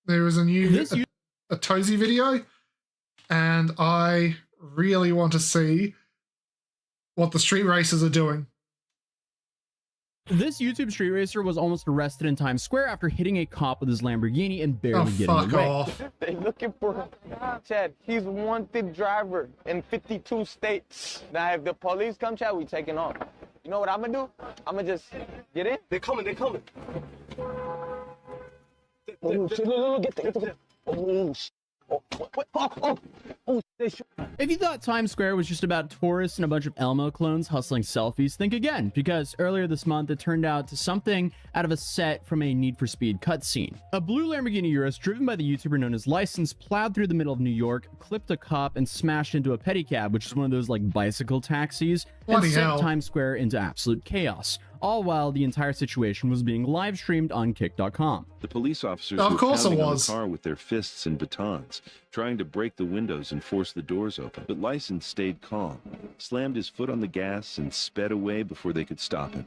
there was a new Atozy video, and I really want to see what the street racers are doing. This YouTube street racer was almost arrested in Times Square after hitting a cop with his Lamborghini and barely getting away. Fuck off. They looking for him. Chad, he's a wanted driver in 52 states. Now, if the police come, Chad, we taking off. You know what I'm gonna do? I'm gonna just get in. They're coming. Oh, shit, look, get the. Oh, shit. If you thought Times Square was just about tourists and a bunch of Elmo clones hustling selfies, think again, because earlier this month it turned out to something out of a set from a Need for Speed cutscene. A blue Lamborghini Urus driven by the YouTuber known as License plowed through the middle of New York, clipped a cop, and smashed into a pedicab, which is one of those like bicycle taxis, and sent Times Square into absolute chaos. All while the entire situation was being live streamed on kick.com. The police officers were pounding on the car with their fists and batons, trying to break the windows and force the doors open. But License stayed calm, slammed his foot on the gas, and sped away before they could stop him.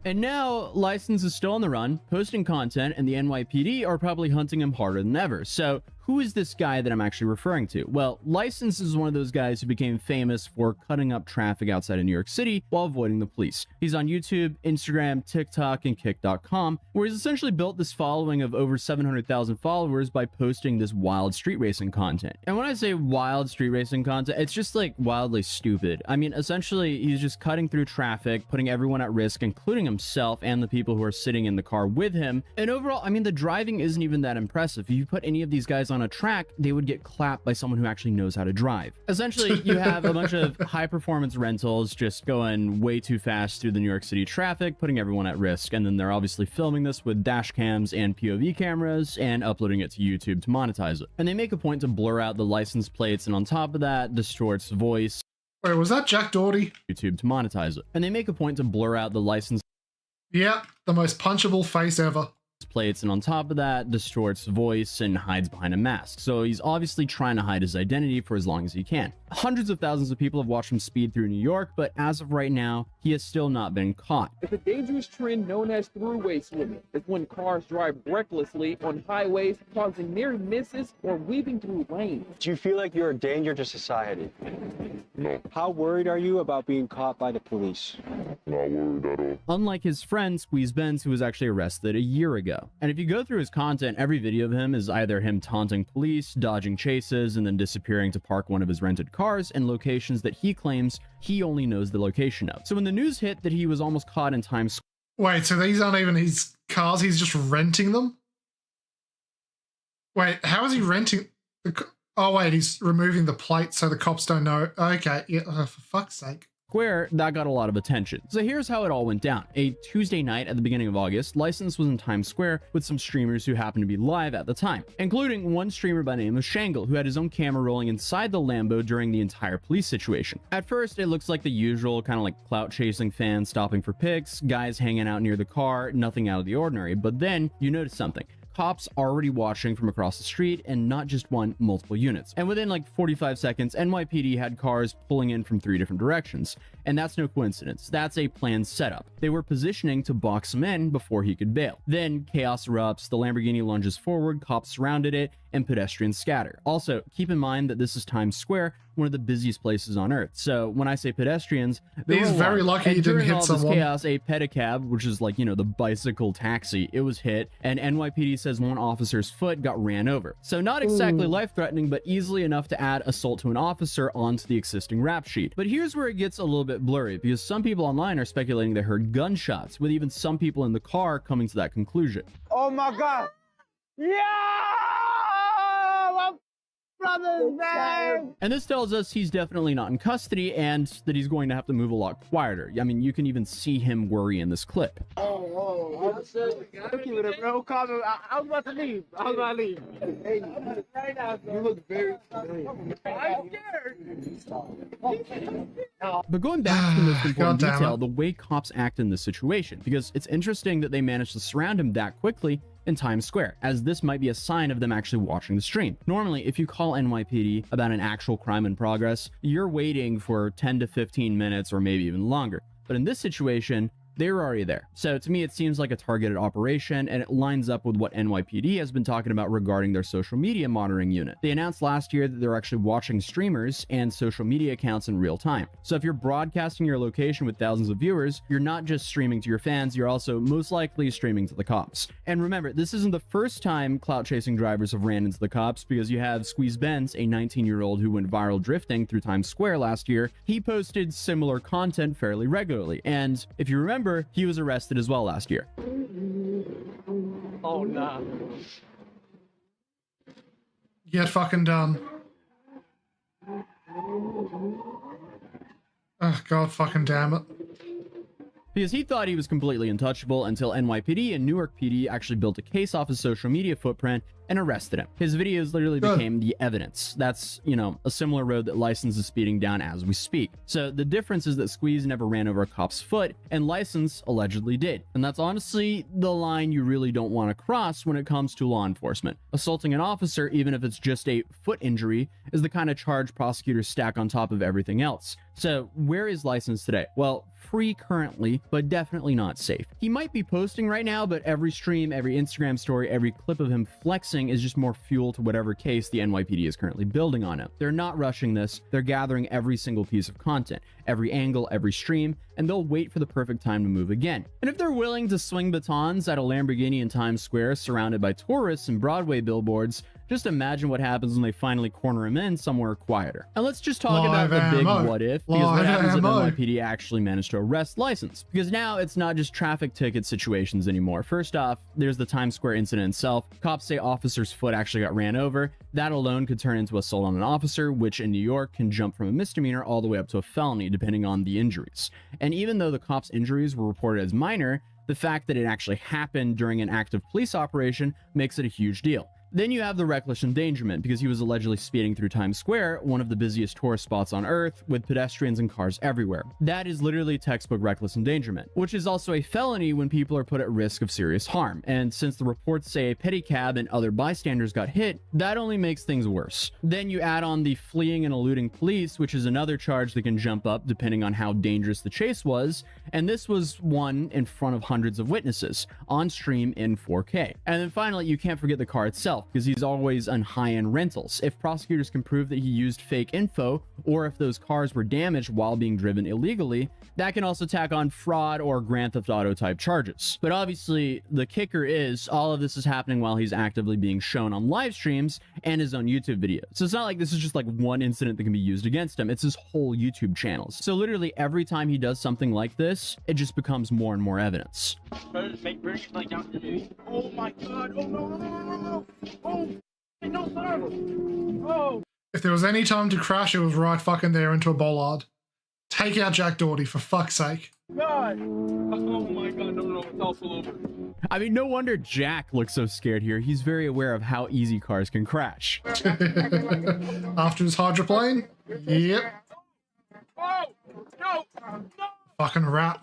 And now, License is still on the run, posting content, and the NYPD are probably hunting him harder than ever. So, who is this guy that I'm actually referring to? Well, License is one of those guys who became famous for cutting up traffic outside of New York City while avoiding the police. He's on YouTube, Instagram, TikTok, and kick.com, where he's essentially built this following of over 700,000 followers by posting this wild street racing content. And when I say wild street racing content, it's just like wildly stupid. I mean, essentially, he's just cutting through traffic, putting everyone at risk, including himself and the people who are sitting in the car with him. And overall, I mean, the driving isn't even that impressive. If you put any of these guys on a track, they would get clapped by someone who actually knows how to drive. Essentially, you have a bunch of high-performance rentals just going way too fast through the New York City traffic, putting everyone at risk, and then they're obviously filming this with dash cams and POV cameras and uploading it to YouTube to monetize it. And they make a point to blur out the license plates, and on top of that, distorts voice. Wait, was that Jack Doherty? YouTube to monetize it. And they make a point to blur out the license. Yeah, the most punchable face ever. Plates, and on top of that, distorts voice and hides behind a mask. So he's obviously trying to hide his identity for as long as he can. Hundreds of thousands of people have watched him speed through New York, but as of right now, he has still not been caught. It's a dangerous trend known as throughway swimming. It's when cars drive recklessly on highways, causing near misses or weaving through lanes. Do you feel like you're a danger to society? No. How worried are you about being caught by the police? Not worried at all. Unlike his friend Squeeze Benz, who was actually arrested a year ago. And if you go through his content, every video of him is either him taunting police, dodging chases, and then disappearing to park one of his rented cars in locations that he claims he only knows the location of. So when the news hit that he was almost caught in Times Square. Wait, so these aren't even his cars, he's just renting them? Wait, how is he renting? Oh wait, he's removing the plate so the cops don't know. Okay, yeah, for fuck's sake. That got a lot of attention. So here's how it all went down. A Tuesday night at the beginning of August, License was in Times Square with some streamers who happened to be live at the time, including one streamer by the name of Shangle, who had his own camera rolling inside the Lambo during the entire police situation. At first, it looks like the usual kind of like clout chasing fans stopping for pics, guys hanging out near the car, nothing out of the ordinary. But then you notice something. Cops already watching from across the street, and not just one, multiple units. And within like 45 seconds, NYPD had cars pulling in from 3 different directions. And that's no coincidence. That's a planned setup. They were positioning to box him in before he could bail. Then chaos erupts, the Lamborghini lunges forward, cops surrounded it, and pedestrians scatter. Also, keep in mind that this is Times Square, one of the busiest places on earth. So when I say pedestrians, he's very lucky he didn't hit someone. During all this chaos, a pedicab, which is like, you know, the bicycle taxi, it was hit, and NYPD says one officer's foot got ran over. So not exactly life-threatening, but easily enough to add assault to an officer onto the existing rap sheet. But here's where it gets a little bit blurry, because some people online are speculating they heard gunshots, with even some people in the car coming to that conclusion. Oh my God! Yeah! And this tells us he's definitely not in custody and that he's going to have to move a lot quieter. I mean, you can even see him worry in this clip. I was about to leave. Right now, you look very I'm scared. But going back to the most important detail, the way cops act in this situation, because it's interesting that they managed to surround him that quickly in Times Square, as this might be a sign of them actually watching the stream. Normally, if you call NYPD about an actual crime in progress, you're waiting for 10 to 15 minutes or maybe even longer. But in this situation, they were already there. So to me, it seems like a targeted operation, and it lines up with what NYPD has been talking about regarding their social media monitoring unit. They announced last year that they're actually watching streamers and social media accounts in real time. So if you're broadcasting your location with thousands of viewers, you're not just streaming to your fans, you're also most likely streaming to the cops. And remember, this isn't the first time clout chasing drivers have ran into the cops, because you have Squeeze Benz, a 19-year-old who went viral drifting through Times Square last year. He posted similar content fairly regularly. And if you remember, he was arrested as well last year. Oh, nah. Get fucking done. Oh, God fucking damn it. Because he thought he was completely untouchable until NYPD and Newark PD actually built a case off his social media footprint and arrested him. His videos literally became the evidence. That's, you know, a similar road that License is speeding down as we speak. So the difference is that Squeeze never ran over a cop's foot, and License allegedly did. And that's honestly the line you really don't want to cross when it comes to law enforcement. Assaulting an officer, even if it's just a foot injury, is the kind of charge prosecutors stack on top of everything else. So where is License today? Well, free currently, but definitely not safe. He might be posting right now, but every stream, every Instagram story, every clip of him flexing is just more fuel to whatever case the NYPD is currently building on him. They're not rushing this. They're gathering every single piece of content, every angle, every stream, and they'll wait for the perfect time to move again. And if they're willing to swing batons at a Lamborghini in Times Square surrounded by tourists and Broadway billboards, just imagine what happens when they finally corner him in somewhere quieter. And let's just talk about the big what if, because what happens if NYPD actually managed to arrest License? Because now it's not just traffic ticket situations anymore. First off, there's the Times Square incident itself. Cops say officer's foot actually got ran over. That alone could turn into assault on an officer, which in New York can jump from a misdemeanor all the way up to a felony, depending on the injuries. And even though the cop's injuries were reported as minor, the fact that it actually happened during an active police operation makes it a huge deal. Then you have the reckless endangerment, because he was allegedly speeding through Times Square, one of the busiest tourist spots on Earth, with pedestrians and cars everywhere. That is literally textbook reckless endangerment, which is also a felony when people are put at risk of serious harm. And since the reports say a pedicab and other bystanders got hit, that only makes things worse. Then you add on the fleeing and eluding police, which is another charge that can jump up depending on how dangerous the chase was. And this was one in front of hundreds of witnesses, on stream in 4K. And then finally, you can't forget the car itself, because he's always on high-end rentals. If prosecutors can prove that he used fake info, or if those cars were damaged while being driven illegally, that can also tack on fraud or Grand Theft Auto type charges. But obviously, the kicker is all of this is happening while he's actively being shown on live streams and his own YouTube videos. So it's not like this is just like one incident that can be used against him. It's his whole YouTube channels. So literally every time he does something like this, it just becomes more and more evidence. Oh my god, oh no, oh, no, sir. Oh. If there was any time to crash, it was right fucking there into a bollard. Take out Jack Doherty, for fuck's sake. God. Oh my god, no, it's also over. I mean, no wonder Jack looks so scared here. He's very aware of how easy cars can crash. After his hydroplane? Yep. Oh, no, no. Fucking rat.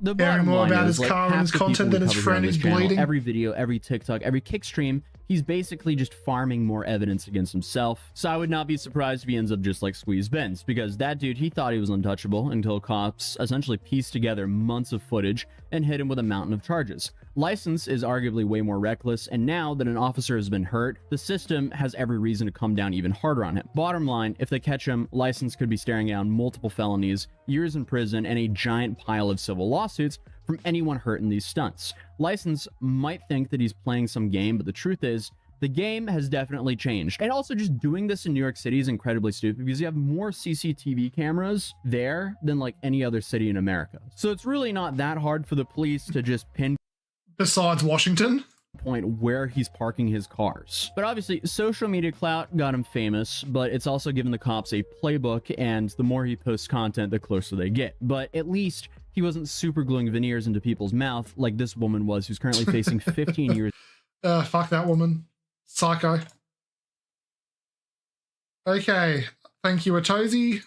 The Caring more about his like, car and his content than his friend who's bleeding. Every video, every TikTok, every kick stream, he's basically just farming more evidence against himself. So I would not be surprised if he ends up just like Squeeze Benz, because that dude, he thought he was untouchable until cops essentially pieced together months of footage and hit him with a mountain of charges. License is arguably way more reckless, and now that an officer has been hurt, the system has every reason to come down even harder on him. Bottom line, if they catch him, License could be staring down multiple felonies, years in prison, and a giant pile of civil lawsuits from anyone hurt in these stunts. License might think that he's playing some game, but the truth is, the game has definitely changed. And also just doing this in New York City is incredibly stupid, because you have more CCTV cameras there than like any other city in America. So it's really not that hard for the police to just pinpoint, Besides Washington, where he's parking his cars. But obviously, social media clout got him famous, but it's also given the cops a playbook, and the more he posts content, the closer they get. But at least he wasn't super gluing veneers into people's mouth like this woman was, who's currently facing 15 years. Fuck that woman. Psycho. Okay, thank you, Atozy.